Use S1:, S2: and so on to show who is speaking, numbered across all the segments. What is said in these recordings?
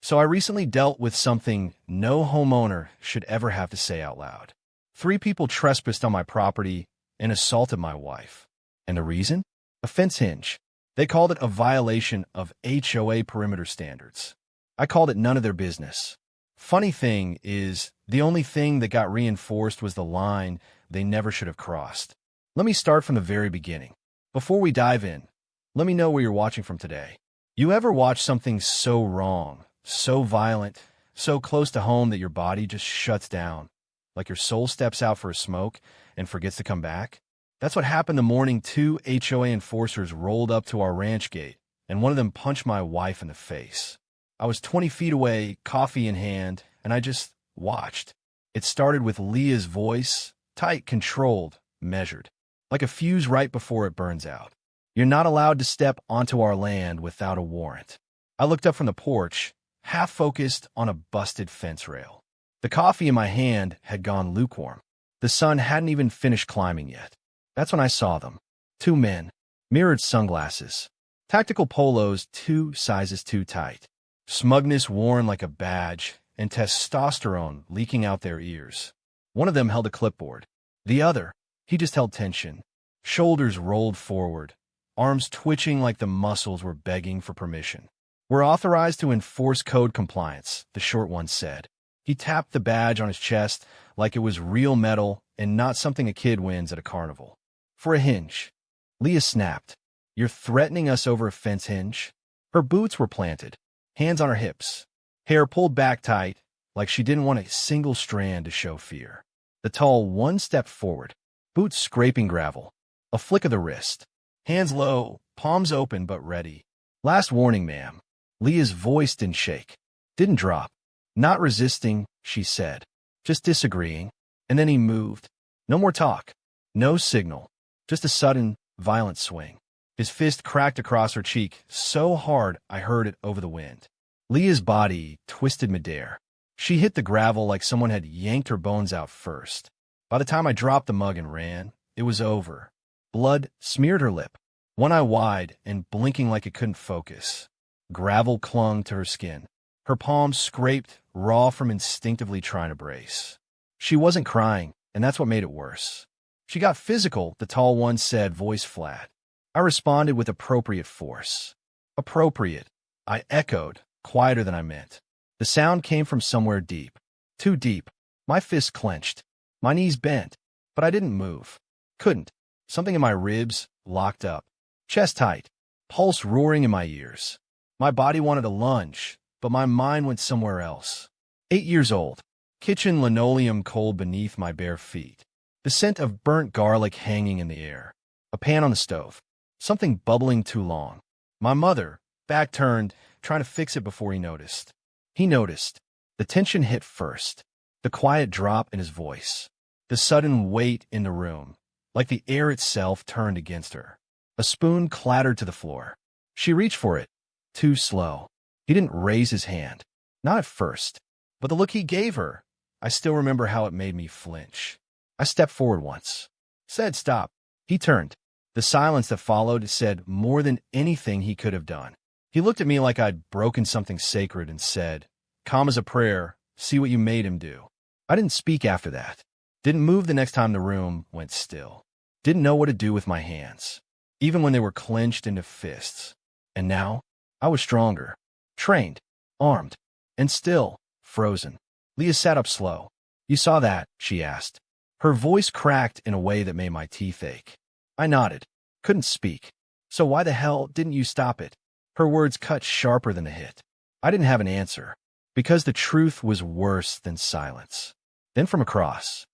S1: So I recently dealt with something no homeowner should ever have to say out loud. 3 people trespassed on my property and assaulted my wife. And the reason? A fence hinge. They called it a violation of HOA perimeter standards. I called it none of their business. Funny thing is, the only thing that got reinforced was the line they never should have crossed. Let me start from the very beginning. Before we dive in, let me know where you're watching from today. You ever watch something so wrong, so violent, so close to home that your body just shuts down, like your soul steps out for a smoke and forgets to come back? That's what happened the morning 2 HOA enforcers rolled up to our ranch gate, and one of them punched my wife in the face. I was 20 feet away, coffee in hand, and I just watched. It started with Leah's voice, tight, controlled, measured, like a fuse right before it burns out. You're not allowed to step onto our land without a warrant. I looked up from the porch, half focused on a busted fence rail. The coffee in my hand had gone lukewarm. The sun hadn't even finished climbing yet. That's when I saw them. 2 men, mirrored sunglasses, tactical polos 2 sizes too tight, smugness worn like a badge, and testosterone leaking out their ears. One of them held a clipboard. The other, he just held tension. Shoulders rolled forward, arms twitching like the muscles were begging for permission. "We're authorized to enforce code compliance," the short one said. He tapped the badge on his chest like it was real metal and not something a kid wins at a carnival. "For a hinge." Leah snapped. "You're threatening us over a fence hinge?" Her boots were planted, hands on her hips, hair pulled back tight, like she didn't want a single strand to show fear. The tall one stepped forward, boots scraping gravel, a flick of the wrist, hands low, palms open but ready. "Last warning, ma'am." Leah's voice didn't shake, didn't drop. "Not resisting," she said, "just disagreeing." And then he moved. No more talk, no signal, just a sudden, violent swing. His fist cracked across her cheek so hard I heard it over the wind. Leah's body twisted midair. She hit the gravel like someone had yanked her bones out first. By the time I dropped the mug and ran, it was over. Blood smeared her lip, one eye wide and blinking like it couldn't focus. Gravel clung to her skin. Her palms scraped, raw from instinctively trying to brace. She wasn't crying, and that's what made it worse. "She got physical," the tall one said, voice flat. I responded with appropriate force. "Appropriate," I echoed, quieter than I meant. The sound came from somewhere deep. Too deep. My fists clenched. My knees bent. But I didn't move. Couldn't. Something in my ribs locked up. Chest tight. Pulse roaring in my ears. My body wanted to lunge, but my mind went somewhere else. 8 years old. Kitchen linoleum cold beneath my bare feet. The scent of burnt garlic hanging in the air. A pan on the stove. Something bubbling too long. My mother, back turned, trying to fix it before he noticed. He noticed. The tension hit first. The quiet drop in his voice. The sudden weight in the room, like the air itself turned against her. A spoon clattered to the floor. She reached for it. Too slow. He didn't raise his hand. Not at first. But the look he gave her, I still remember how it made me flinch. I stepped forward once. Said stop. He turned. The silence that followed said more than anything he could have done. He looked at me like I'd broken something sacred and said, "Calm as a prayer, see what you made him do." I didn't speak after that. Didn't move the next time the room went still. Didn't know what to do with my hands, even when they were clenched into fists. And now, I was stronger, trained, armed, and still frozen. Leah sat up slow. "You saw that?" she asked. Her voice cracked in a way that made my teeth ache. I nodded. Couldn't speak. "So why the hell didn't you stop it?" Her words cut sharper than a hit. I didn't have an answer, because the truth was worse than silence. Then from across.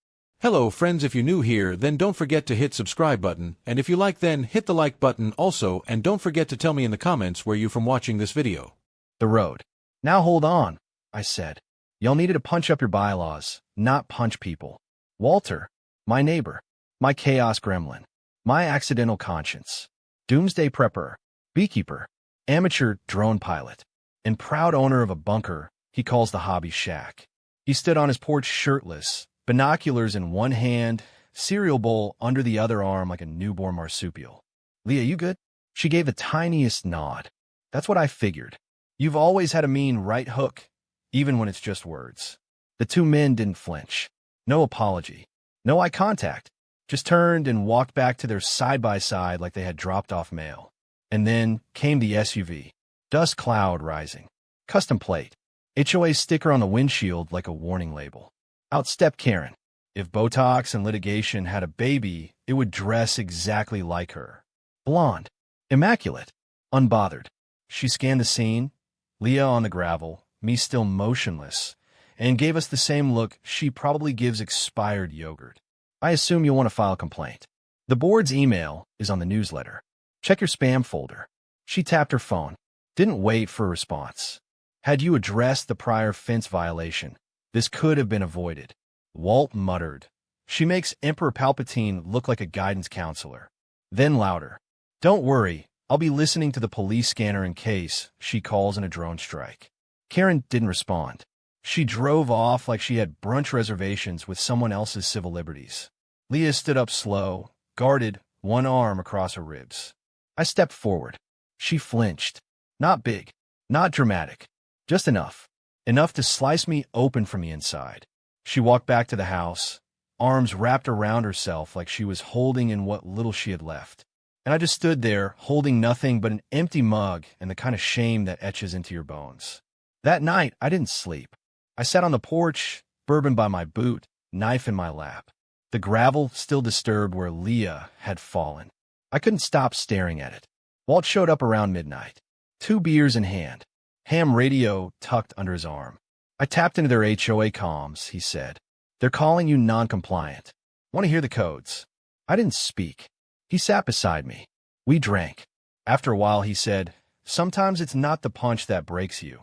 S2: Hello friends, if you're new here, then don't forget to hit subscribe button, and if you like, then hit the like button also, and don't forget to tell me in the comments where you're from watching this video.
S1: The road. "Now hold on," I said. "Y'all needed to punch up your bylaws, not punch people." Walter, my neighbor, my chaos gremlin, my accidental conscience, doomsday prepper, beekeeper, amateur drone pilot, and proud owner of a bunker he calls the hobby shack. He stood on his porch shirtless, binoculars in one hand, cereal bowl under the other arm like a newborn marsupial. "Leah, you good?" She gave the tiniest nod. That's what I figured. You've always had a mean right hook, even when it's just words. The two men didn't flinch. No apology. No eye contact. Just turned and walked back to their side-by-side like they had dropped off mail. And then came the SUV. Dust cloud rising. Custom plate. HOA sticker on the windshield like a warning label. Out stepped Karen. If Botox and litigation had a baby, it would dress exactly like her. Blonde. Immaculate. Unbothered. She scanned the scene, Leah on the gravel, me still motionless, and gave us the same look she probably gives expired yogurt. I assume you'll want to file a complaint. The board's email is on the newsletter. Check your spam folder. She tapped her phone. Didn't wait for a response. Had you addressed the prior fence violation, this could have been avoided. Walt muttered. She makes Emperor Palpatine look like a guidance counselor. Then louder. Don't worry, I'll be listening to the police scanner in case she calls in a drone strike. Karen didn't respond. She drove off like she had brunch reservations with someone else's civil liberties. Leah stood up slow, guarded, one arm across her ribs. I stepped forward. She flinched. Not big, not dramatic, just enough. Enough to slice me open from the inside. She walked back to the house, arms wrapped around herself like she was holding in what little she had left. And I just stood there, holding nothing but an empty mug and the kind of shame that etches into your bones. That night, I didn't sleep. I sat on the porch, bourbon by my boot, knife in my lap. The gravel still disturbed where Leah had fallen. I couldn't stop staring at it. Walt showed up around midnight. 2 beers in hand. Ham radio tucked under his arm. I tapped into their HOA comms, he said. They're calling you non-compliant. Want to hear the codes? I didn't speak. He sat beside me. We drank. After a while, he said, sometimes it's not the punch that breaks you.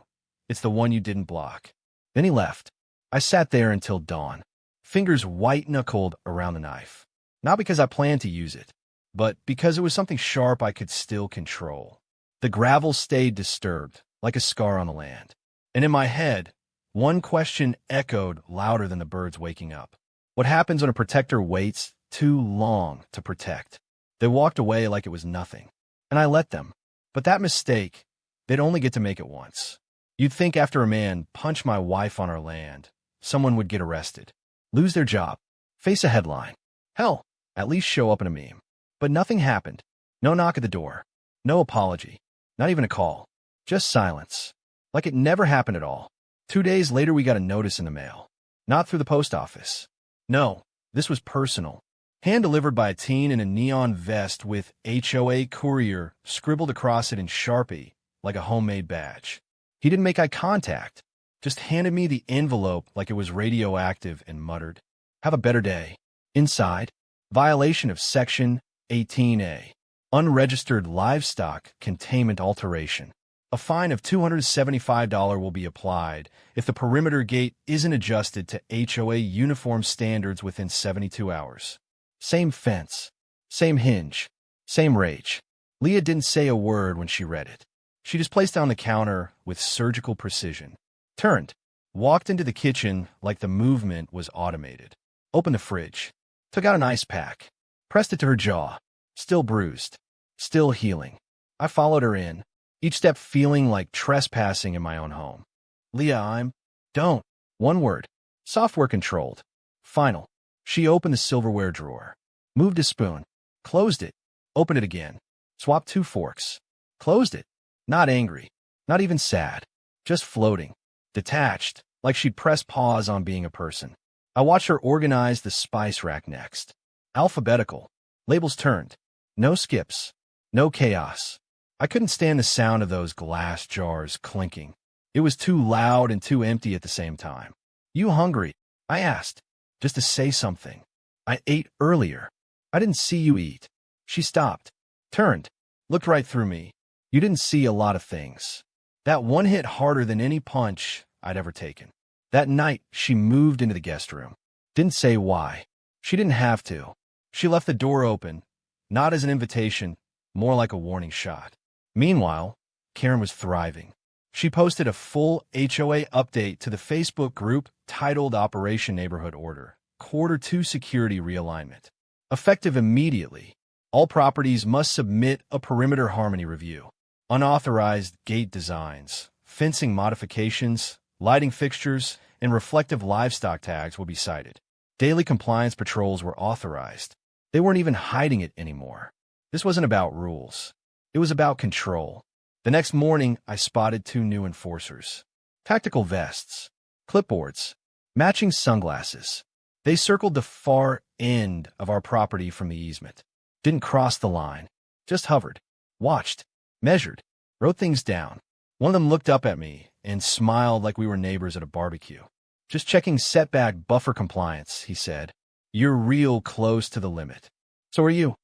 S1: It's the one you didn't block. Then he left. I sat there until dawn, fingers white-knuckled around the knife. Not because I planned to use it, but because it was something sharp I could still control. The gravel stayed disturbed, like a scar on the land. And in my head, one question echoed louder than the birds waking up. What happens when a protector waits too long to protect? They walked away like it was nothing, and I let them. But that mistake, they'd only get to make it once. You'd think after a man punched my wife on our land, someone would get arrested, lose their job, face a headline. Hell, at least show up in a meme. But nothing happened. No knock at the door. No apology. Not even a call. Just silence. Like it never happened at all. 2 days later, we got a notice in the mail. Not through the post office. No, this was personal. Hand-delivered by a teen in a neon vest with HOA Courier scribbled across it in Sharpie, like a homemade badge. He didn't make eye contact, just handed me the envelope like it was radioactive and muttered, "Have a better day." Inside, violation of Section 18A, unregistered livestock containment alteration. A fine of $275 will be applied if the perimeter gate isn't adjusted to HOA uniform standards within 72 hours. Same fence, same hinge, same rage. Leah didn't say a word when she read it. She just placed down the counter with surgical precision, turned, walked into the kitchen like the movement was automated, opened the fridge, took out an ice pack, pressed it to her jaw, still bruised, still healing. I followed her in, each step feeling like trespassing in my own home. Leah, don't. One word. Software controlled. Final. She opened the silverware drawer, moved a spoon, closed it, opened it again, swapped 2 forks, closed it. Not angry, not even sad, just floating, detached, like she'd pressed pause on being a person. I watched her organize the spice rack next. Alphabetical, labels turned, no skips, no chaos. I couldn't stand the sound of those glass jars clinking. It was too loud and too empty at the same time. You hungry? I asked, just to say something. I ate earlier. I didn't see you eat. She stopped, turned, looked right through me. You didn't see a lot of things. That one hit harder than any punch I'd ever taken. That night, she moved into the guest room. Didn't say why. She didn't have to. She left the door open, not as an invitation, more like a warning shot. Meanwhile, Karen was thriving. She posted a full HOA update to the Facebook group titled Operation Neighborhood Order, Q2 Security Realignment. Effective immediately, all properties must submit a perimeter harmony review. Unauthorized gate designs, fencing modifications, lighting fixtures, and reflective livestock tags would be cited. Daily compliance patrols were authorized. They weren't even hiding it anymore. This wasn't about rules. It was about control. The next morning, I spotted 2 new enforcers. Tactical vests, clipboards, matching sunglasses. They circled the far end of our property from the easement. Didn't cross the line. Just hovered, watched, measured, wrote things down. One of them looked up at me and smiled like we were neighbors at a barbecue. "Just checking setback buffer compliance," he said. "You're real close to the limit." "So are you,"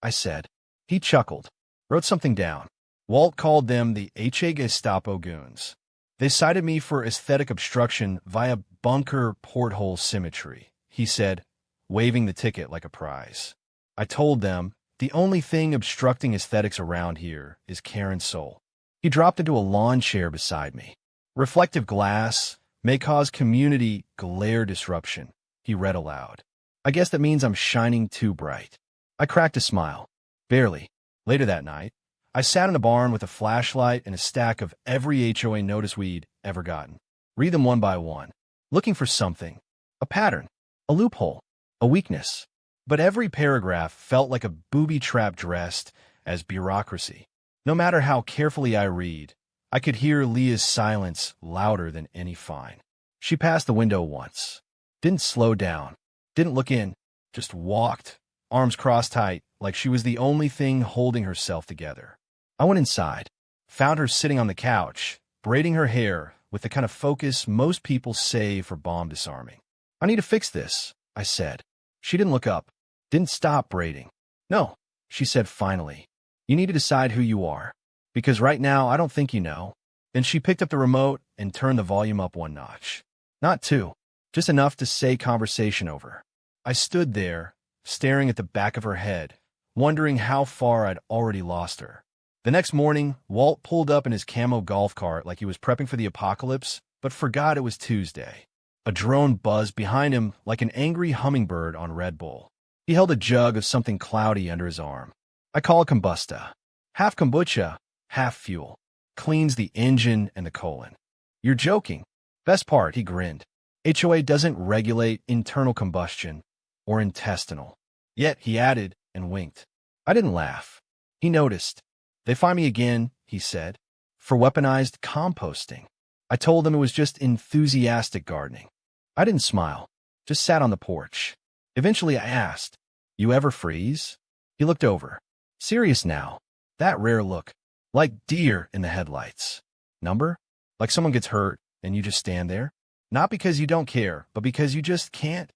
S1: I said. He chuckled, wrote something down. Walt called them the HOA Gestapo goons. They cited me for aesthetic obstruction via bunker porthole symmetry, he said, waving the ticket like a prize. I told them, the only thing obstructing aesthetics around here is Karen's soul. He dropped into a lawn chair beside me. "Reflective glass may cause community glare disruption," he read aloud. "I guess that means I'm shining too bright." I cracked a smile. Barely. Later that night, I sat in a barn with a flashlight and a stack of every HOA notice we'd ever gotten. Read them one by one, looking for something. A pattern, a loophole, a weakness. But every paragraph felt like a booby trap dressed as bureaucracy. No matter how carefully I read, I could hear Leah's silence louder than any fine. She passed the window once. Didn't slow down. Didn't look in. Just walked, arms crossed tight, like she was the only thing holding herself together. I went inside, found her sitting on the couch, braiding her hair with the kind of focus most people save for bomb disarming. "I need to fix this," I said. She didn't look up, didn't stop braiding. "No," she said finally. "You need to decide who you are, because right now I don't think you know." Then she picked up the remote and turned the volume up 1 notch. Not 2, just enough to say conversation over. I stood there, staring at the back of her head, wondering how far I'd already lost her. The next morning, Walt pulled up in his camo golf cart like he was prepping for the apocalypse, but forgot it was Tuesday. A drone buzzed behind him like an angry hummingbird on Red Bull. He held a jug of something cloudy under his arm. I call it kombusta. Half kombucha, half fuel. Cleans the engine and the colon. "You're joking." Best part, he grinned. HOA doesn't regulate internal combustion or intestinal. Yet, he added and winked. I didn't laugh. He noticed. "They find me again," he said, "for weaponized composting." I told them it was just enthusiastic gardening. I didn't smile, just sat on the porch. Eventually I asked, "You ever freeze?" He looked over. Serious now. That rare look. Like deer in the headlights. Number? Like someone gets hurt and you just stand there? Not because you don't care, but because you just can't.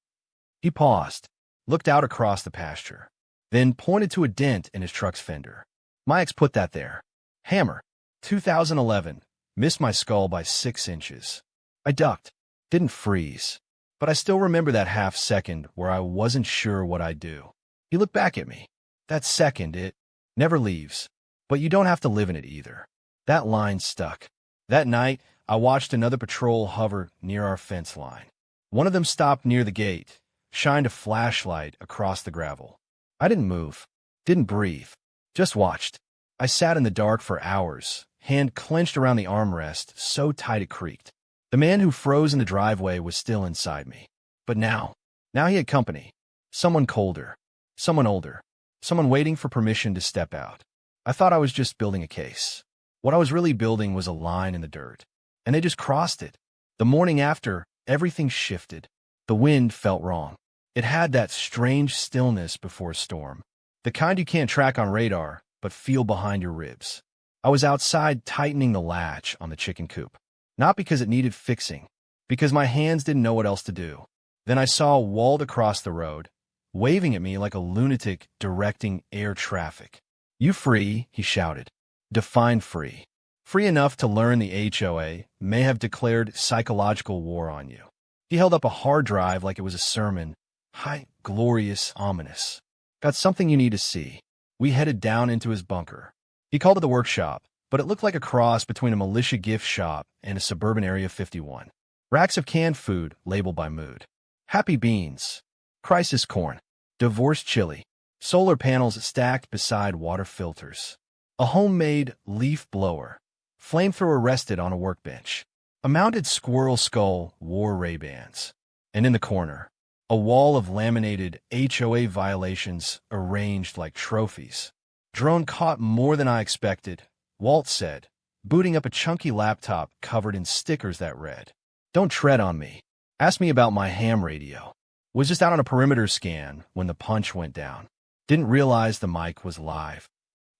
S1: He paused, looked out across the pasture, then pointed to a dent in his truck's fender. "My ex put that there. Hammer. 2011. Missed my skull by 6 inches. I ducked. Didn't freeze. But I still remember that half second where I wasn't sure what I'd do." He looked back at me. "That second, it never leaves. But you don't have to live in it either." That line stuck. That night, I watched another patrol hover near our fence line. One of them stopped near the gate, shined a flashlight across the gravel. I didn't move, didn't breathe, just watched. I sat in the dark for hours, hand clenched around the armrest so tight it creaked. The man who froze in the driveway was still inside me. But now he had company. Someone colder, someone older, someone waiting for permission to step out. I thought I was just building a case. What I was really building was a line in the dirt. And they just crossed it. The morning after, everything shifted. The wind felt wrong. It had that strange stillness before a storm. The kind you can't track on radar, but feel behind your ribs. I was outside tightening the latch on the chicken coop. Not because it needed fixing, because my hands didn't know what else to do. Then I saw Walt across the road, waving at me like a lunatic directing air traffic. "You free," he shouted. "Define free. Free enough to learn the HOA may have declared psychological war on you." He held up a hard drive like it was a sermon. High, glorious, ominous. "Got something you need to see." We headed down into his bunker. He called it the workshop, but it looked like a cross between a militia gift shop and a suburban Area 51. Racks of canned food labeled by mood. Happy beans. Crisis corn. Divorce chili. Solar panels stacked beside water filters. A homemade leaf blower. Flamethrower rested on a workbench. A mounted squirrel skull wore Ray-Bans. And in the corner, a wall of laminated HOA violations arranged like trophies. Drone caught more than I expected, Walt said, booting up a chunky laptop covered in stickers that read, "Don't tread on me. Ask me about my ham radio. Was just out on a perimeter scan when the punch went down. Didn't realize the mic was live."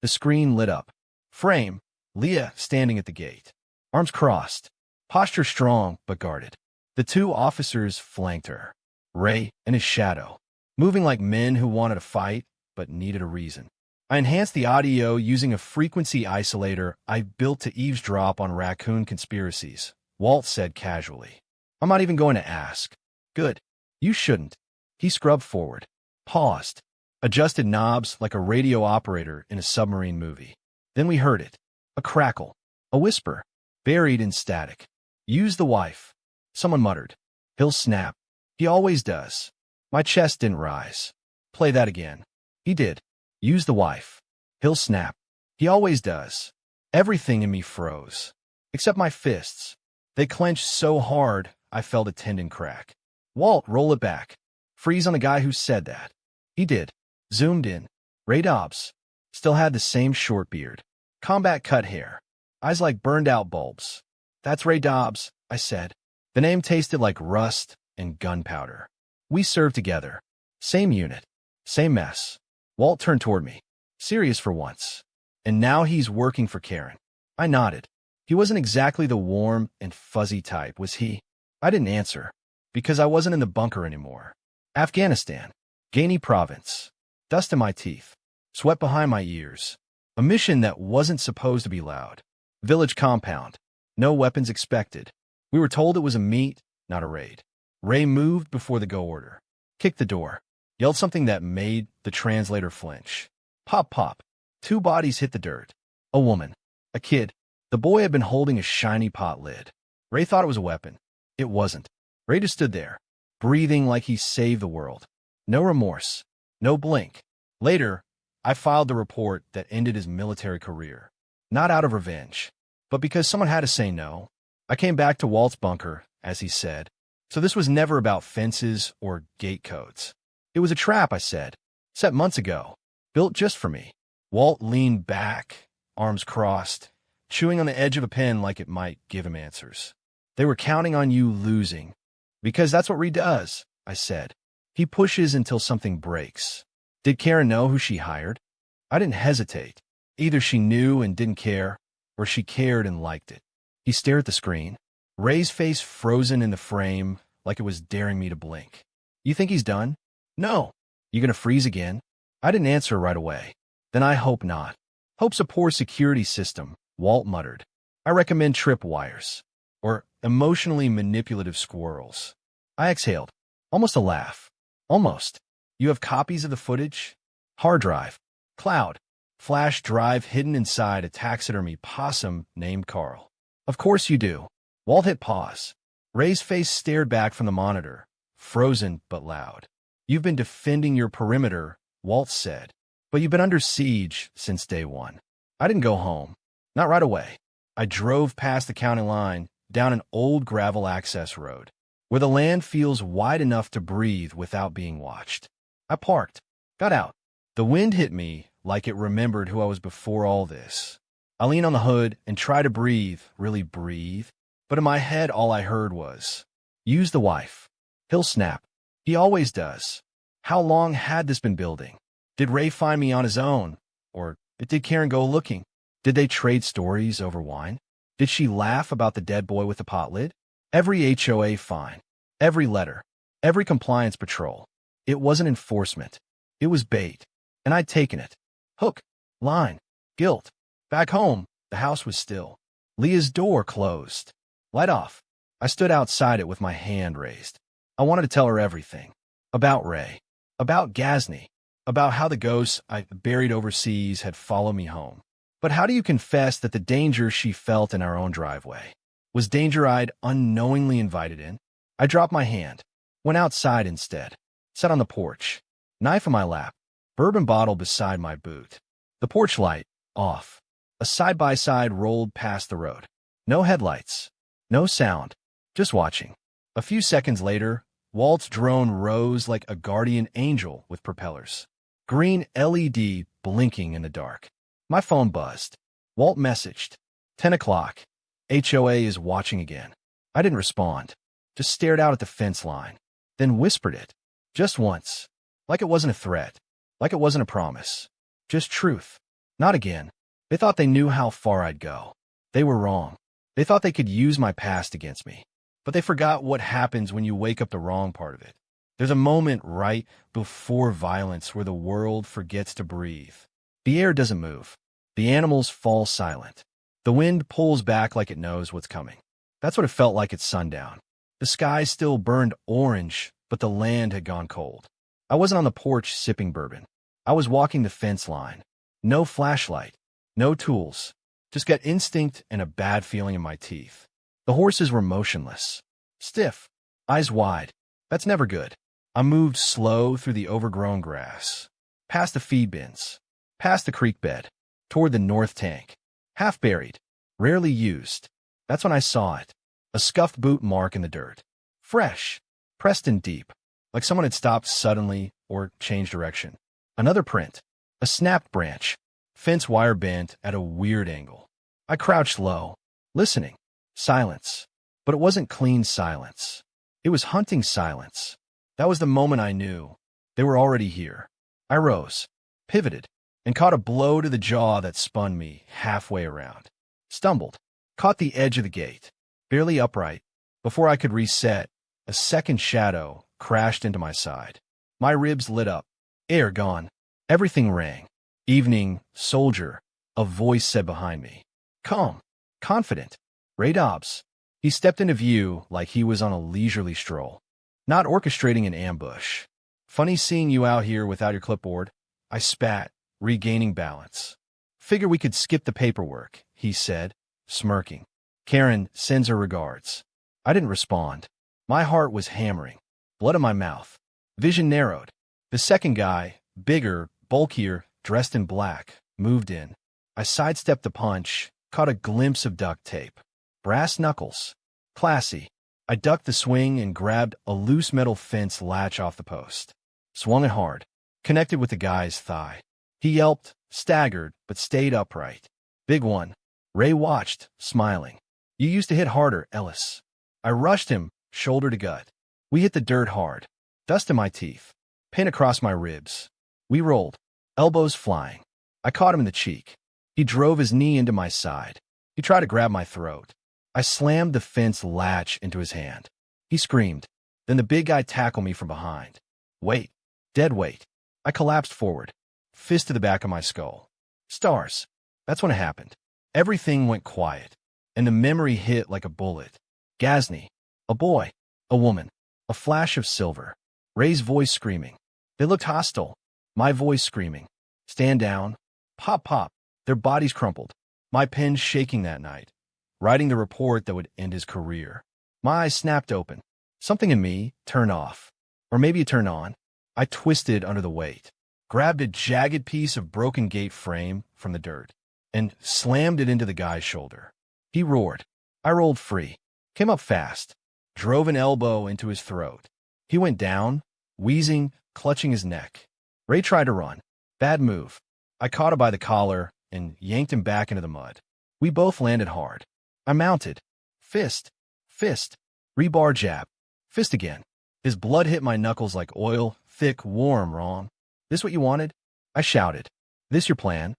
S1: The screen lit up. Frame, Leah standing at the gate. Arms crossed. Posture strong but guarded. The two officers flanked her. Ray and his shadow, moving like men who wanted to fight but needed a reason. I enhanced the audio using a frequency isolator I built to eavesdrop on raccoon conspiracies, Walt said casually. "I'm not even going to ask." "Good. You shouldn't." He scrubbed forward, paused, adjusted knobs like a radio operator in a submarine movie. Then we heard it. A crackle. A whisper. Buried in static. "Use the wife." Someone muttered. "He'll snap. He always does." My chest didn't rise. "Play that again." He did. "Use the wife. He'll snap. He always does." Everything in me froze. Except my fists. They clenched so hard I felt a tendon crack. "Walt, roll it back. Freeze on the guy who said that." He did. Zoomed in. Ray Dobbs. Still had the same short beard. Combat cut hair. Eyes like burned-out bulbs. "That's Ray Dobbs," I said. The name tasted like rust and gunpowder. "We served together. Same unit. Same mess." Walt turned toward me. Serious for once. "And now he's working for Karen." I nodded. He wasn't exactly the warm and fuzzy type, was he? I didn't answer, because I wasn't in the bunker anymore. Afghanistan. Ghazni province. Dust in my teeth. Sweat behind my ears. A mission that wasn't supposed to be loud. Village compound. No weapons expected. We were told it was a meet, not a raid. Ray moved before the go order. Kicked the door. Yelled something that made the translator flinch. Pop, pop. Two bodies hit the dirt. A woman. A kid. The boy had been holding a shiny pot lid. Ray thought it was a weapon. It wasn't. Ray just stood there, breathing like he saved the world. No remorse. No blink. Later, I filed the report that ended his military career. Not out of revenge, but because someone had to say no. I came back to Walt's bunker, as he said. So this was never about fences or gate codes. It was a trap, I said, set months ago, built just for me. Walt leaned back, arms crossed, chewing on the edge of a pen like it might give him answers. "They were counting on you losing. Because that's what Reed does," I said. "He pushes until something breaks." Did Karen know who she hired? I didn't hesitate. Either she knew and didn't care, or she cared and liked it. He stared at the screen, Ray's face frozen in the frame like it was daring me to blink. "You think he's done?" "No." "You gonna freeze again?" I didn't answer right away. "Then I hope not." "Hope's a poor security system," Walt muttered. "I recommend tripwires. Or emotionally manipulative squirrels." I exhaled. Almost a laugh. "Almost. You have copies of the footage?" "Hard drive. Cloud. Flash drive hidden inside a taxidermy possum named Carl." "Of course you do." Walt hit pause. Ray's face stared back from the monitor, frozen but loud. "You've been defending your perimeter," Walt said, "but you've been under siege since day one." I didn't go home. Not right away. I drove past the county line, down an old gravel access road, where the land feels wide enough to breathe without being watched. I parked, got out. The wind hit me like it remembered who I was before all this. I leaned on the hood and tried to breathe, really breathe, but in my head all I heard was, "Use the wife. He'll snap. He always does." How long had this been building? Did Ray find me on his own? Or did Karen go looking? Did they trade stories over wine? Did she laugh about the dead boy with the pot lid? Every HOA fine, every letter, every compliance patrol. It wasn't enforcement. It was bait. And I'd taken it. Hook, line, guilt. Back home, the house was still. Leah's door closed. Light off. I stood outside it with my hand raised. I wanted to tell her everything. About Ray. About Ghazni. About how the ghosts I buried overseas had followed me home. But how do you confess that the danger she felt in our own driveway was danger I'd unknowingly invited in? I dropped my hand, went outside instead, sat on the porch, knife in my lap, bourbon bottle beside my boot. The porch light, off. A side-by-side rolled past the road. No headlights. No sound. Just watching. A few seconds later, Walt's drone rose like a guardian angel with propellers. Green LED blinking in the dark. My phone buzzed. Walt messaged. 10 o'clock. HOA is watching again. I didn't respond. Just stared out at the fence line. Then whispered it. Just once. Like it wasn't a threat. Like it wasn't a promise. Just truth. Not again. They thought they knew how far I'd go. They were wrong. They thought they could use my past against me. But they forgot what happens when you wake up the wrong part of it. There's a moment right before violence where the world forgets to breathe. The air doesn't move. The animals fall silent. The wind pulls back like it knows what's coming. That's what it felt like at sundown. The sky still burned orange, but the land had gone cold. I wasn't on the porch sipping bourbon. I was walking the fence line. No flashlight. No tools. Just got instinct and a bad feeling in my teeth. The horses were motionless. Stiff. Eyes wide. That's never good. I moved slow through the overgrown grass. Past the feed bins. Past the creek bed. Toward the north tank. Half buried. Rarely used. That's when I saw it. A scuffed boot mark in the dirt. Fresh. Pressed in deep. Like someone had stopped suddenly or changed direction. Another print. A snapped branch. Fence wire bent at a weird angle. I crouched low. Listening. Silence. But it wasn't clean silence. It was hunting silence. That was the moment I knew. They were already here. I rose. Pivoted. And caught a blow to the jaw that spun me halfway around. Stumbled. Caught the edge of the gate. Barely upright. Before I could reset, a second shadow crashed into my side. My ribs lit up. Air gone. Everything rang. Evening, soldier, a voice said behind me. Calm. Confident. Ray Dobbs. He stepped into view like he was on a leisurely stroll. Not orchestrating an ambush. Funny seeing you out here without your clipboard. I spat, regaining balance. Figure we could skip the paperwork, he said, smirking. Karen sends her regards. I didn't respond. My heart was hammering. Blood in my mouth. Vision narrowed. The second guy, bigger, bulkier, dressed in black, moved in. I sidestepped the punch, caught a glimpse of duct tape. Brass knuckles. Classy. I ducked the swing and grabbed a loose metal fence latch off the post. Swung it hard. Connected with the guy's thigh. He yelped, staggered, but stayed upright. Big one. Ray watched, smiling. You used to hit harder, Ellis. I rushed him, shoulder to gut. We hit the dirt hard. Dust in my teeth. Pain across my ribs. We rolled. Elbows flying. I caught him in the cheek. He drove his knee into my side. He tried to grab my throat. I slammed the fence latch into his hand. He screamed. Then the big guy tackled me from behind. Weight. Dead weight. I collapsed forward. Fist to the back of my skull. Stars. That's when it happened. Everything went quiet. And the memory hit like a bullet. Ghazni. A boy. A woman. A flash of silver. Ray's voice screaming. They looked hostile. My voice screaming. Stand down. Pop, pop. Their bodies crumpled. My pen shaking that night. Writing the report that would end his career. My eyes snapped open. Something in me turned off. Or maybe it turned on. I twisted under the weight. Grabbed a jagged piece of broken gate frame from the dirt. And slammed it into the guy's shoulder. He roared. I rolled free. Came up fast. Drove an elbow into his throat. He went down, wheezing, clutching his neck. Ray tried to run. Bad move. I caught him by the collar and yanked him back into the mud. We both landed hard. I mounted. Fist. Fist. Rebar jab. Fist again. His blood hit my knuckles like oil, thick, warm, Ron. This what you wanted? I shouted. This your plan?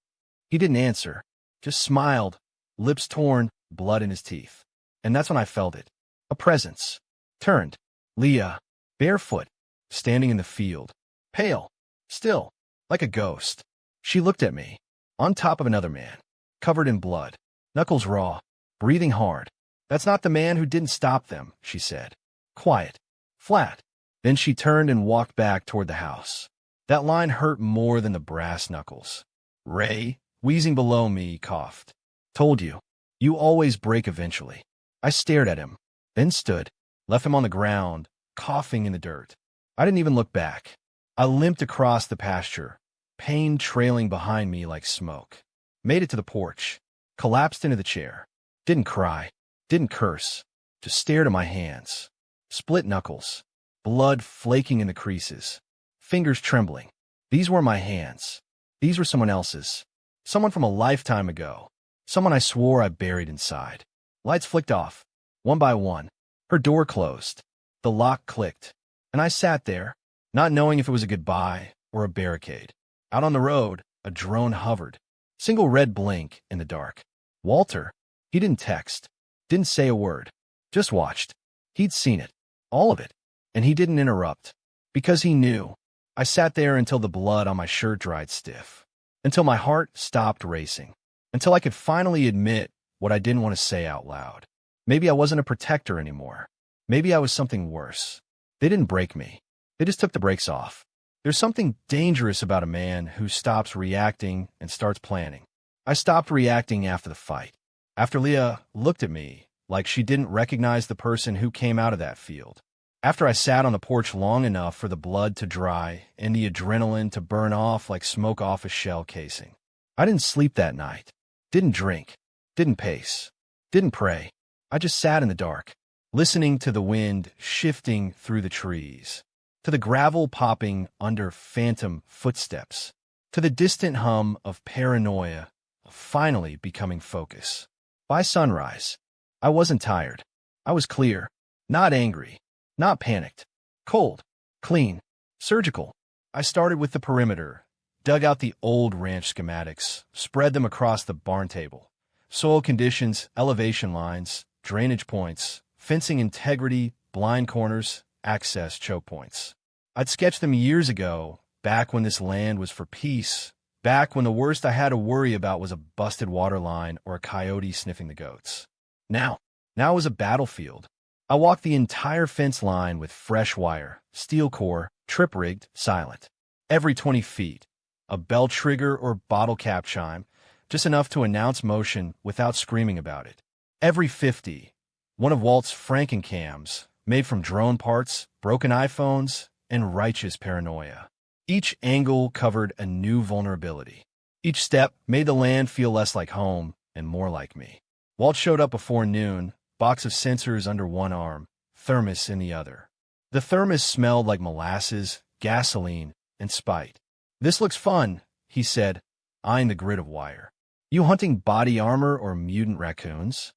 S1: He didn't answer. Just smiled. Lips torn, blood in his teeth. And that's when I felt it. A presence. Turned. Leah. Barefoot. Standing in the field. Pale. Still. Like a ghost. She looked at me. On top of another man. Covered in blood. Knuckles raw. Breathing hard. That's not the man who didn't stop them, she said. Quiet. Flat. Then she turned and walked back toward the house. That line hurt more than the brass knuckles. Ray, wheezing below me, coughed. Told you. You always break eventually. I stared at him. Then stood. Left him on the ground, coughing in the dirt. I didn't even look back. I limped across the pasture, pain trailing behind me like smoke. Made it to the porch. collapsed into the chair. Didn't cry, didn't curse, just stared at my hands. Split knuckles, blood flaking in the creases, fingers trembling. These were my hands. These were someone else's. Someone from a lifetime ago. Someone I swore I buried inside. Lights flicked off, one by one. Her door closed. The lock clicked. And I sat there, not knowing if it was a goodbye or a barricade. Out on the road, a drone hovered. Single red blink in the dark. Walter, he didn't text, didn't say a word, just watched. He'd seen it, all of it, and he didn't interrupt, because he knew. I sat there until the blood on my shirt dried stiff, until my heart stopped racing, until I could finally admit what I didn't want to say out loud. Maybe I wasn't a protector anymore. Maybe I was something worse. They didn't break me. They just took the brakes off. There's something dangerous about a man who stops reacting and starts planning. I stopped reacting after the fight. After Leah looked at me like she didn't recognize the person who came out of that field. After I sat on the porch long enough for the blood to dry and the adrenaline to burn off like smoke off a shell casing. I didn't sleep that night. Didn't drink. Didn't pace. Didn't pray. I just sat in the dark, listening to the wind shifting through the trees, to the gravel popping under phantom footsteps, to the distant hum of paranoia finally becoming focus. By sunrise, I wasn't tired. I was clear, not angry, not panicked, cold, clean, surgical. I started with the perimeter, dug out the old ranch schematics, spread them across the barn table. Soil conditions, elevation lines, drainage points, fencing integrity, blind corners, access choke points. I'd sketched them years ago, back when this land was for peace, back when the worst I had to worry about was a busted water line or a coyote sniffing the goats. Now it was a battlefield. I walked the entire fence line with fresh wire, steel core, trip-rigged, silent. Every 20 feet, a bell trigger or bottle cap chime, just enough to announce motion without screaming about it. Every 50, one of Walt's Frankencams, made from drone parts, broken iPhones, and righteous paranoia. Each angle covered a new vulnerability. Each step made the land feel less like home and more like me. Walt showed up before noon, box of sensors under one arm, thermos in the other. The thermos smelled like molasses, gasoline, and spite. "This looks fun," he said, eyeing the grid of wire. "You hunting body armor or mutant raccoons?"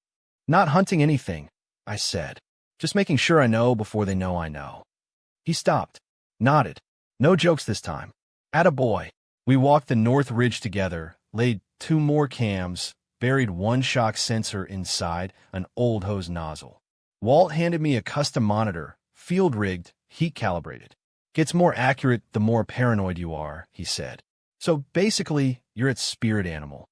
S1: "Not hunting anything," I said. "Just making sure I know before they know I know." He stopped, nodded. "No jokes this time. Atta boy." We walked the North Ridge together, laid 2 more cams, buried 1 shock sensor inside an old hose nozzle. Walt handed me a custom monitor, field-rigged, heat-calibrated. "Gets more accurate the more paranoid you are," he said. "So basically, you're at spirit animal."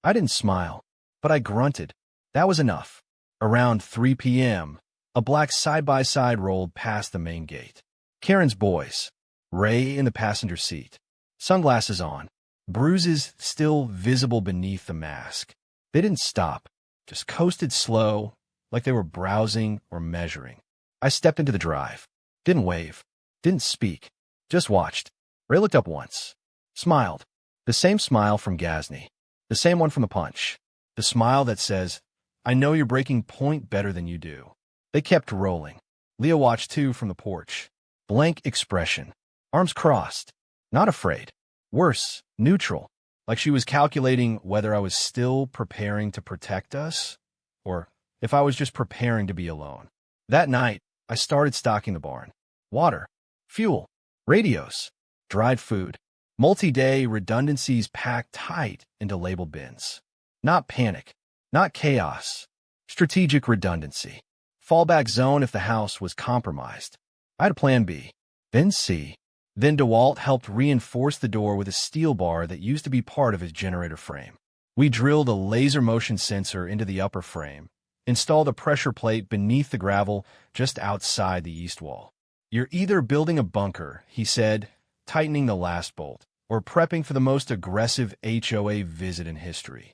S1: I didn't smile, but I grunted. That was enough. Around 3 p.m., a black side-by-side rolled past the main gate. Karen's boys. Ray in the passenger seat. Sunglasses on. Bruises still visible beneath the mask. They didn't stop, just coasted slow, like they were browsing or measuring. I stepped into the drive. Didn't wave. Didn't speak. Just watched. Ray looked up once. Smiled. The same smile from Gazni. The same one from the punch. The smile that says, "I know you're breaking point better than you do." They kept rolling. Leah watched too from the porch. Blank expression. Arms crossed. Not afraid. Worse, neutral. Like she was calculating whether I was still preparing to protect us, or if I was just preparing to be alone. That night, I started stocking the barn. Water, fuel, radios, dried food, multi-day redundancies packed tight into labeled bins. Not panic, not chaos. Strategic redundancy. Fallback zone if the house was compromised. I had a plan B, then C. Then DeWalt helped reinforce the door with a steel bar that used to be part of his generator frame. We drilled a laser motion sensor into the upper frame, installed a pressure plate beneath the gravel just outside the east wall. "You're either building a bunker," he said, tightening the last bolt, "or prepping for the most aggressive HOA visit in history."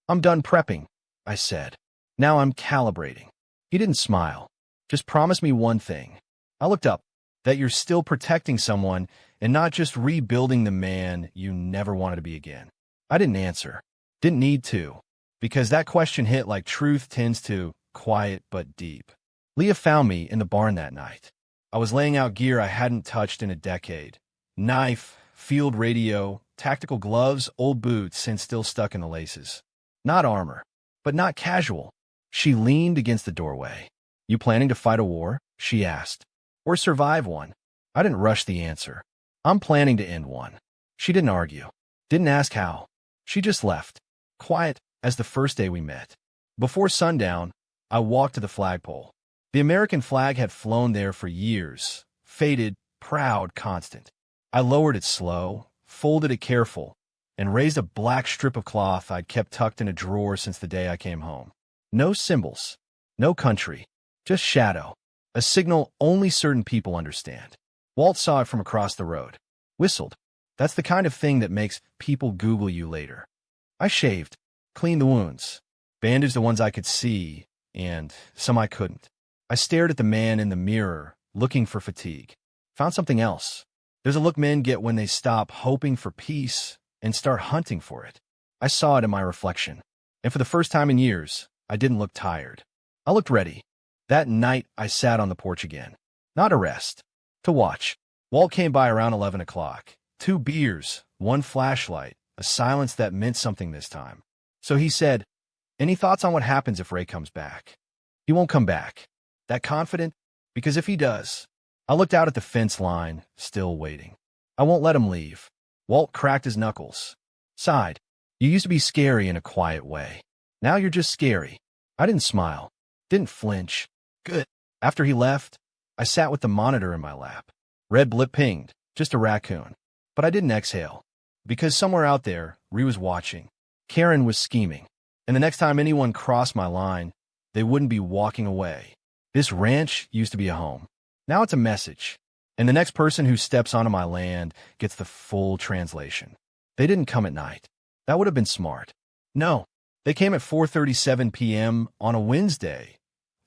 S1: "I'm done prepping," I said. "Now I'm calibrating." He didn't smile. "Just promise me one thing." I looked up. "That you're still protecting someone and not just rebuilding the man you never wanted to be again." I didn't answer. Didn't need to. because that question hit like truth tends to, quiet but deep. Leah found me in the barn that night. I was laying out gear I hadn't touched in a decade. Knife, field radio, tactical gloves, old boots, and still stuck in the laces. Not armor, but not casual. She leaned against the doorway. "You planning to fight a war?" she asked. "Or survive one?" I didn't rush the answer. "I'm planning to end one." She didn't argue. Didn't ask how. She just left. Quiet as the first day we met. Before sundown, I walked to the flagpole. The American flag had flown there for years. Faded, proud, constant. I lowered it slow, folded it careful, and raised a black strip of cloth I'd kept tucked in a drawer since the day I came home. No symbols. No country. Just shadow. A signal only certain people understand. Walt saw it from across the road. Whistled. That's the kind of thing that makes people Google you later. I shaved. Cleaned the wounds. Bandaged the ones I could see, and some I couldn't. I stared at the man in the mirror, looking for fatigue. Found something else. There's a look men get when they stop hoping for peace and start hunting for it. I saw it in my reflection. And for the first time in years, I didn't look tired. I looked ready. That night, I sat on the porch again. Not to rest. To watch. Walt came by around 11 o'clock. 2 beers, 1 flashlight, a silence that meant something this time. So he said, "Any thoughts on what happens if Ray comes back?" "He won't come back." That confident? Because if he does... I looked out at the fence line, still waiting. "I won't let him leave." Walt cracked his knuckles. Sighed. "You used to be scary in a quiet way. Now you're just scary." I didn't smile. Didn't flinch. Good. After he left, I sat with the monitor in my lap. Red blip pinged. Just a raccoon. But I didn't exhale. Because somewhere out there, Ree was watching. Karen was scheming. And the next time anyone crossed my line, they wouldn't be walking away. This ranch used to be a home. Now it's a message. And the next person who steps onto my land gets the full translation. They didn't come at night. That would have been smart. No, they came at 4:37 p.m. on a Wednesday,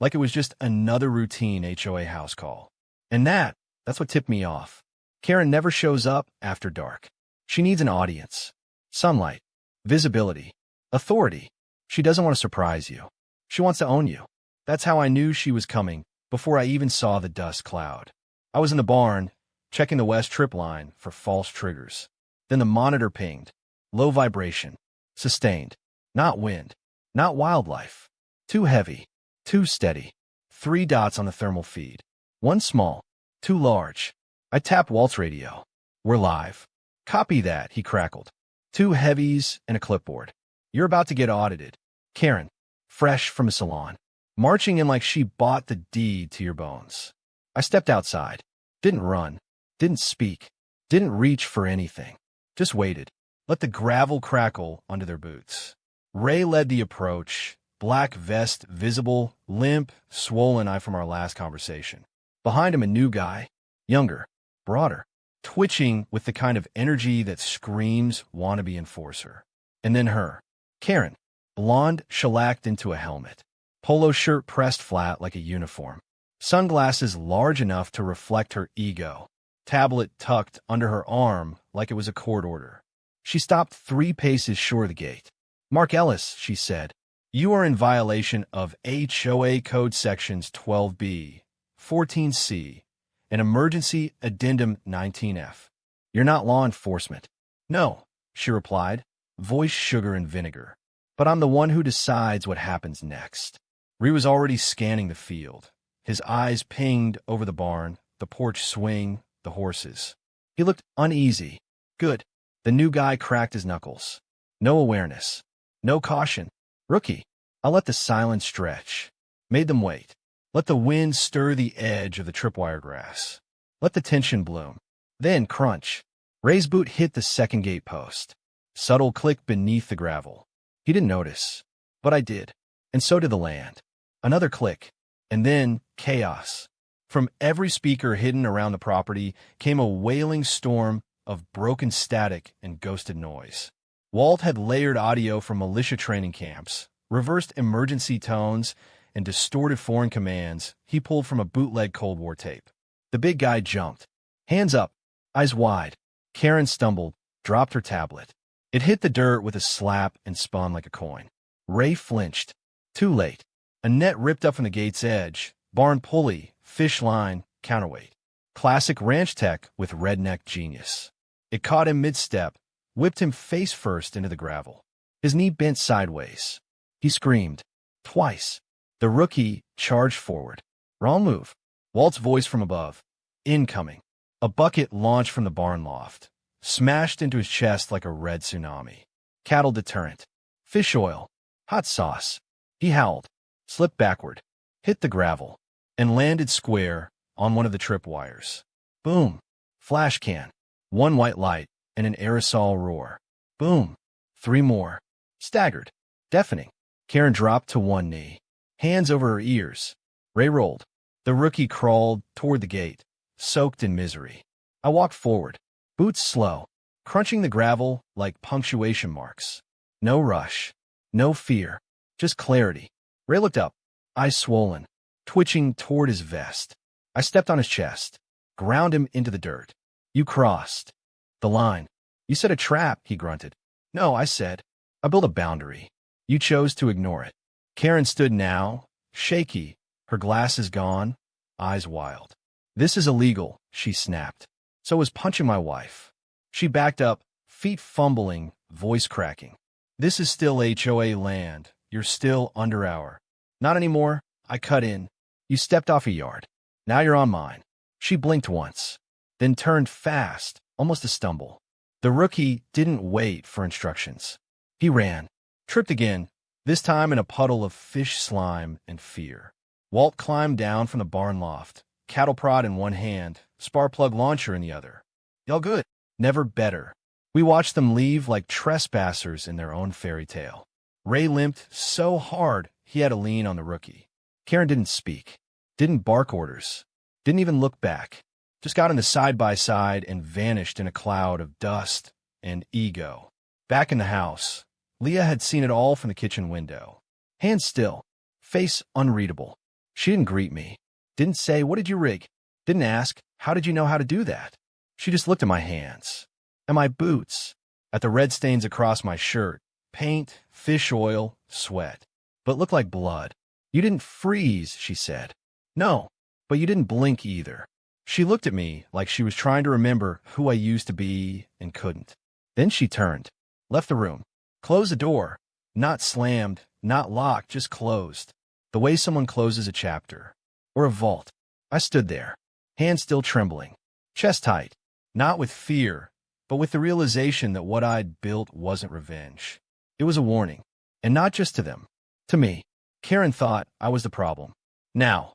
S1: like it was just another routine HOA house call. And that's what tipped me off. Karen never shows up after dark. She needs an audience. Sunlight. Visibility. Authority. She doesn't want to surprise you. She wants to own you. That's how I knew she was coming before I even saw the dust cloud. I was in the barn, checking the west trip line for false triggers. Then the monitor pinged. Low vibration. Sustained. Not wind. Not wildlife. Too heavy. Too steady. 3 dots on the thermal feed. 1 small. 2 large. I tapped Walt's radio. "We're live." "Copy that," he crackled. 2 heavies and a clipboard. "You're about to get audited." Karen, fresh from a salon, marching in like she bought the deed to your bones. I stepped outside. Didn't run. Didn't speak. Didn't reach for anything. Just waited. Let the gravel crackle under their boots. Ray led the approach, black vest visible, limp, swollen eye from our last conversation. Behind him a new guy, younger, broader, twitching with the kind of energy that screams wannabe enforcer. And then her, Karen, blonde shellacked into a helmet, polo shirt pressed flat like a uniform, sunglasses large enough to reflect her ego, tablet tucked under her arm like it was a court order. She stopped 3 paces short of the gate. "Mark Ellis," she said, "you are in violation of HOA Code Sections 12B, 14C, and Emergency Addendum 19F. You're not law enforcement." "No," she replied, voice sugar and vinegar. "But I'm the one who decides what happens next." Ree was already scanning the field. His eyes pinged over the barn, the porch swing, the horses. He looked uneasy. Good. The new guy cracked his knuckles. No awareness. No caution. Rookie. I let the silence stretch. Made them wait. Let the wind stir the edge of the tripwire grass. Let the tension bloom. Then crunch. Ray's boot hit the second gate post. Subtle click beneath the gravel. He didn't notice. But I did. And so did the land. Another click. And then chaos. From every speaker hidden around the property came a wailing storm of broken static and ghosted noise. Walt had layered audio from militia training camps, reversed emergency tones, and distorted foreign commands he pulled from a bootleg Cold War tape. The big guy jumped. Hands up, eyes wide. Karen stumbled, dropped her tablet. It hit the dirt with a slap and spun like a coin. Ray flinched. Too late. A net ripped up from the gate's edge, barn pulley, fish line, counterweight. Classic ranch tech with redneck genius. It caught him mid-step, whipped him face first into the gravel. His knee bent sideways. He screamed. Twice. The rookie charged forward. Wrong move. Walt's voice from above. Incoming. A bucket launched from the barn loft. Smashed into his chest like a red tsunami. Cattle deterrent. Fish oil. Hot sauce. He howled. Slipped backward. Hit the gravel. And landed square on one of the tripwires. Boom. Flash can. One white light and an aerosol roar. Boom. 3 more. Staggered. Deafening. Karen dropped to one knee. Hands over her ears. Ray rolled. The rookie crawled toward the gate, soaked in misery. I walked forward. Boots slow. Crunching the gravel like punctuation marks. No rush. No fear. Just clarity. Ray looked up. Eyes swollen. Twitching toward his vest. I stepped on his chest. Ground him into the dirt. You crossed the line. You set a trap, he grunted. No, I said. I built a boundary. You chose to ignore it. Karen stood now, shaky, her glasses gone, eyes wild. This is illegal, she snapped. So was punching my wife. She backed up, feet fumbling, voice cracking. This is still HOA land. You're still under our. Not anymore. I cut in. You stepped off a yard. Now you're on mine. She blinked once, then turned fast, almost a stumble. The rookie didn't wait for instructions. He ran, tripped again, this time in a puddle of fish slime and fear. Walt climbed down from the barn loft, cattle prod in one hand, spark plug launcher in the other. Y'all good? Never better. We watched them leave like trespassers in their own fairy tale. Ray limped so hard he had to lean on the rookie. Karen didn't speak, didn't bark orders, didn't even look back. Just got in the side-by-side and vanished in a cloud of dust and ego. Back in the house, Leah had seen it all from the kitchen window. Hands still, face unreadable. She didn't greet me, didn't say, "What did you rig?" Didn't ask, "How did you know how to do that?" She just looked at my hands, at my boots, at the red stains across my shirt, paint, fish oil, sweat. But looked like blood. You didn't freeze, she said. No, but you didn't blink either. She looked at me like she was trying to remember who I used to be and couldn't. Then she turned, left the room, closed the door. Not slammed, not locked, just closed. The way someone closes a chapter. Or a vault. I stood there, hands still trembling, chest tight, not with fear, but with the realization that what I'd built wasn't revenge. It was a warning, and not just to them, to me. Karen thought I was the problem. Now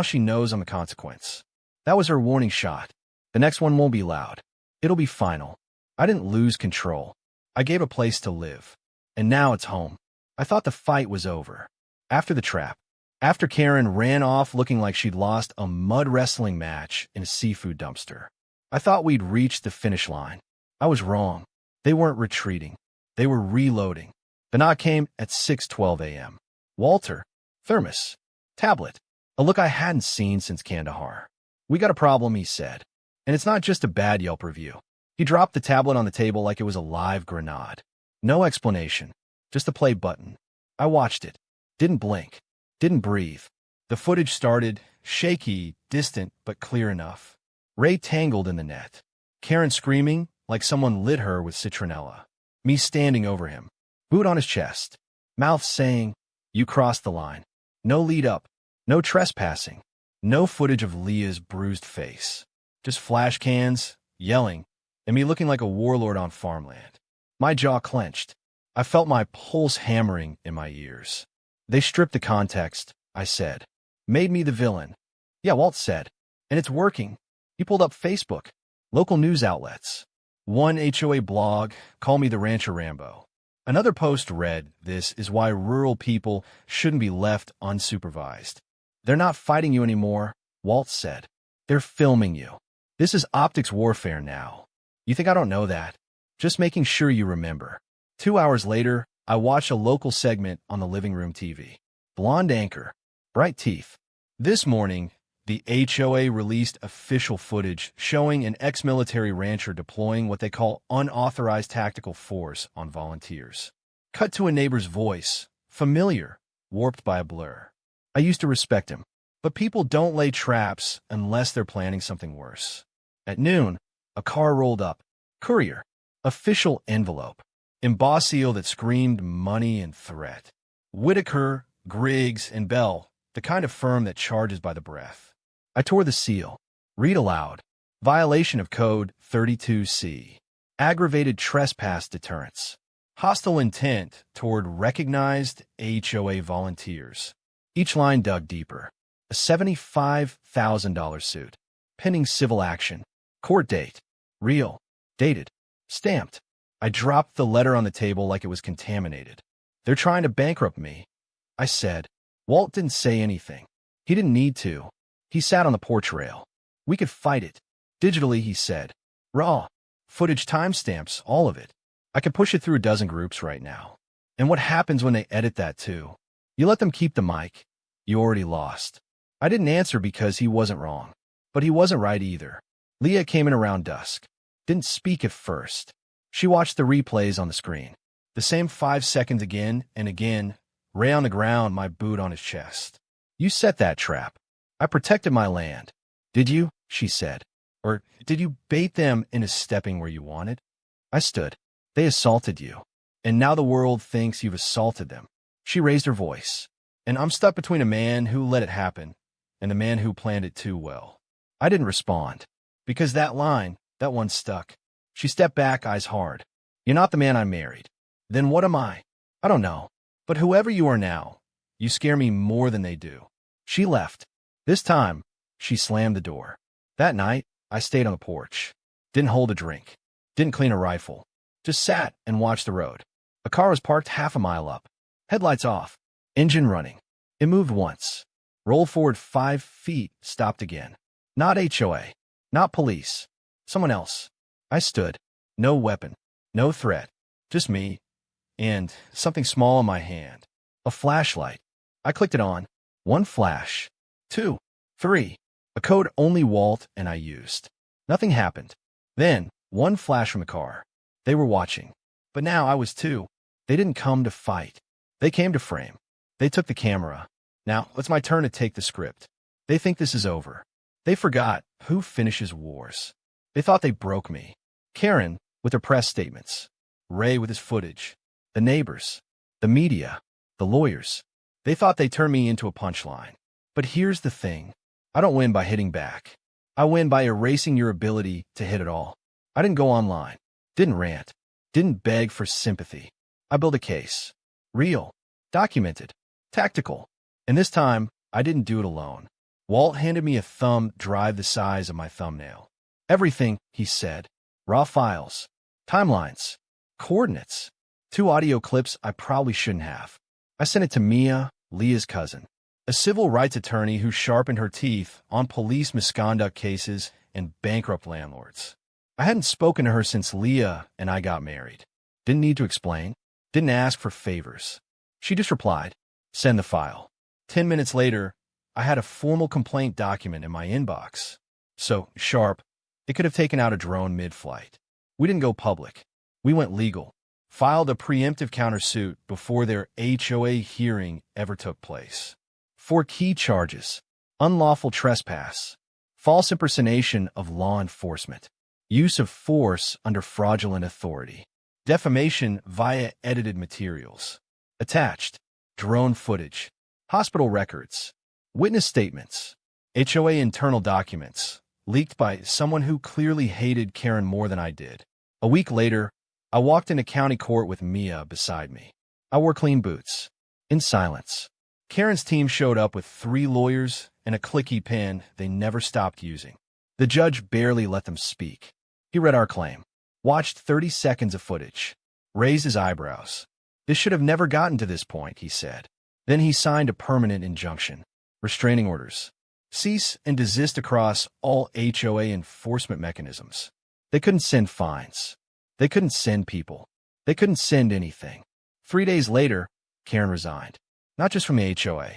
S1: she knows I'm the consequence. That was her warning shot. The next one won't be loud. It'll be final. I didn't lose control. I gave a place to live. And now it's home. I thought the fight was over. After the trap. After Karen ran off looking like she'd lost a mud wrestling match in a seafood dumpster. I thought we'd reached the finish line. I was wrong. They weren't retreating. They were reloading. The knock came at 6:12 a.m. Walter. Thermos. Tablet. A look I hadn't seen since Kandahar. We got a problem, he said. And it's not just a bad Yelp review. He dropped the tablet on the table like it was a live grenade. No explanation. Just a play button. I watched it. Didn't blink. Didn't breathe. The footage started, shaky, distant, but clear enough. Ray tangled in the net. Karen screaming like someone lit her with citronella. Me standing over him. Boot on his chest. Mouth saying, "You crossed the line." No lead up. No trespassing. No footage of Leah's bruised face. Just flash cans, yelling, and me looking like a warlord on farmland. My jaw clenched. I felt my pulse hammering in my ears. They stripped the context, I said. Made me the villain. Yeah, Walt said. And it's working. He pulled up Facebook. Local news outlets. One HOA blog, call me the Rancher Rambo. Another post read, "This is why rural people shouldn't be left unsupervised." They're not fighting you anymore, Walt said. They're filming you. This is optics warfare now. You think I don't know that? Just making sure you remember. 2 hours later, I watched a local segment on the living room TV. Blonde anchor. Bright teeth. This morning, the HOA released official footage showing an ex-military rancher deploying what they call unauthorized tactical force on volunteers. Cut to a neighbor's voice, Familiar, warped by a blur. I used to respect him. But people don't lay traps unless they're planning something worse. At noon, a car rolled up. Courier. Official envelope. Embossed seal that screamed money and threat. Whitaker, Griggs, and Bell, the kind of firm that charges by the breath. I tore the seal. Read aloud. Violation of Code 32C. Aggravated trespass deterrence. Hostile intent toward recognized HOA volunteers. Each line dug deeper. A $75,000 suit. Pending civil action. Court date. Real. Dated. Stamped. I dropped the letter on the table like it was contaminated. They're trying to bankrupt me, I said. Walt didn't say anything. He didn't need to. He sat on the porch rail. We could fight it. Digitally, he said. Raw. Footage timestamps, all of it. I could push it through a dozen groups right now. And what happens when they edit that too? You let them keep the mic. You already lost. I didn't answer because he wasn't wrong. But he wasn't right either. Leah came in around dusk. Didn't speak at first. She watched the replays on the screen. The same 5 seconds again and again. Ray on the ground, my boot on his chest. You set that trap. I protected my land. Did you? She said. Or did you bait them into stepping where you wanted? I stood. They assaulted you. And now the world thinks you've assaulted them. She raised her voice. And I'm stuck between a man who let it happen and a man who planned it too well. I didn't respond. Because that one stuck. She stepped back, eyes hard. You're not the man I married. Then what am I? I don't know. But whoever you are now, you scare me more than they do. She left. This time, she slammed the door. That night, I stayed on the porch. Didn't hold a drink. Didn't clean a rifle. Just sat and watched the road. A car was parked half a mile up. Headlights off. Engine running. It moved once. Rolled forward 5 feet, stopped again. Not HOA. Not police. Someone else. I stood. No weapon. No threat. Just me. And something small in my hand. A flashlight. I clicked it on. 1 flash. 2. 3. A code only Walt and I used. Nothing happened. Then, 1 flash from the car. They were watching. But now I was too. They didn't come to fight. They came to frame. They took the camera. Now, it's my turn to take the script. They think this is over. They forgot who finishes wars. They thought they broke me. Karen, with her press statements. Ray with his footage. The neighbors. The media. The lawyers. They thought they turned me into a punchline. But here's the thing. I don't win by hitting back. I win by erasing your ability to hit at all. I didn't go online. Didn't rant. Didn't beg for sympathy. I built a case. Real. Documented. Tactical. And this time, I didn't do it alone. Walt handed me a thumb drive the size of my thumbnail. Everything, he said. Raw files. Timelines. Coordinates. 2 audio clips I probably shouldn't have. I sent it to Mia, Leah's cousin, a civil rights attorney who sharpened her teeth on police misconduct cases and bankrupt landlords. I hadn't spoken to her since Leah and I got married. Didn't need to explain. Didn't ask for favors. She just replied, send the file. 10 minutes later, I had a formal complaint document in my inbox. So sharp, it could have taken out a drone mid-flight. We didn't go public. We went legal. Filed a preemptive countersuit before their HOA hearing ever took place. 4 key charges: unlawful trespass, false impersonation of law enforcement, use of force under fraudulent authority, defamation via edited materials. Attached: drone footage, hospital records, witness statements, HOA internal documents, leaked by someone who clearly hated Karen more than I did. A week later, I walked into county court with Mia beside me. I wore clean boots. In silence. Karen's team showed up with 3 lawyers and a clicky pen they never stopped using. The judge barely let them speak. He read our claim. Watched 30 seconds of footage. Raised his eyebrows. This should have never gotten to this point, he said. Then he signed a permanent injunction. Restraining orders. Cease and desist across all HOA enforcement mechanisms. They couldn't send fines. They couldn't send people. They couldn't send anything. 3 days later, Karen resigned. Not just from the HOA,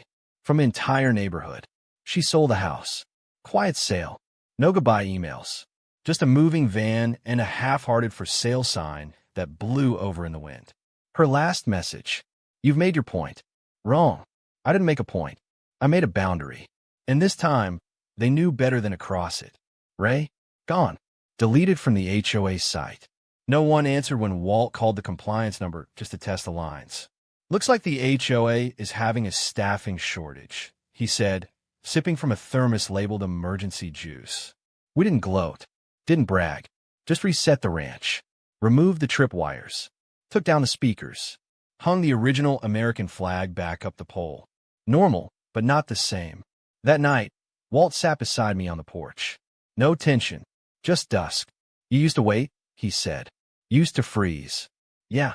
S1: from the entire neighborhood. She sold the house. Quiet sale. No goodbye emails. Just a moving van and a half-hearted for sale sign that blew over in the wind. Her last message: You've made your point. Wrong. I didn't make a point. I made a boundary. And this time, they knew better than to cross it. Ray? Gone. Deleted from the HOA site. No one answered when Walt called the compliance number just to test the lines. Looks like the HOA is having a staffing shortage, he said, sipping from a thermos labeled emergency juice. We didn't gloat. Didn't brag. Just reset the ranch. Removed the tripwires. Took down the speakers. Hung the original American flag back up the pole. Normal, but not the same. That night, Walt sat beside me on the porch. No tension. Just dusk. You used to wait, he said. Used to freeze. Yeah.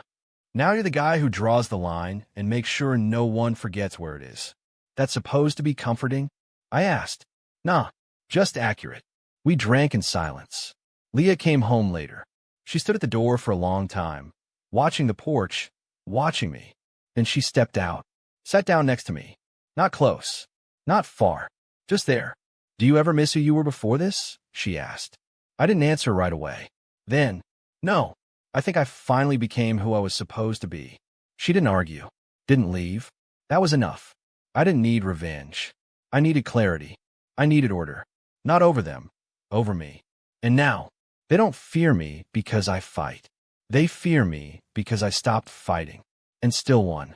S1: Now you're the guy who draws the line and makes sure no one forgets where it is. That's supposed to be comforting? I asked. Nah, just accurate. We drank in silence. Leah came home later. She stood at the door for a long time, watching the porch, watching me. Then she stepped out, sat down next to me. Not close, not far, just there. Do you ever miss who you were before this? She asked. I didn't answer right away. Then, no, I think I finally became who I was supposed to be. She didn't argue, didn't leave. That was enough. I didn't need revenge. I needed clarity. I needed order. Not over them, over me. And now, they don't fear me because I fight. They fear me because I stopped fighting and still won.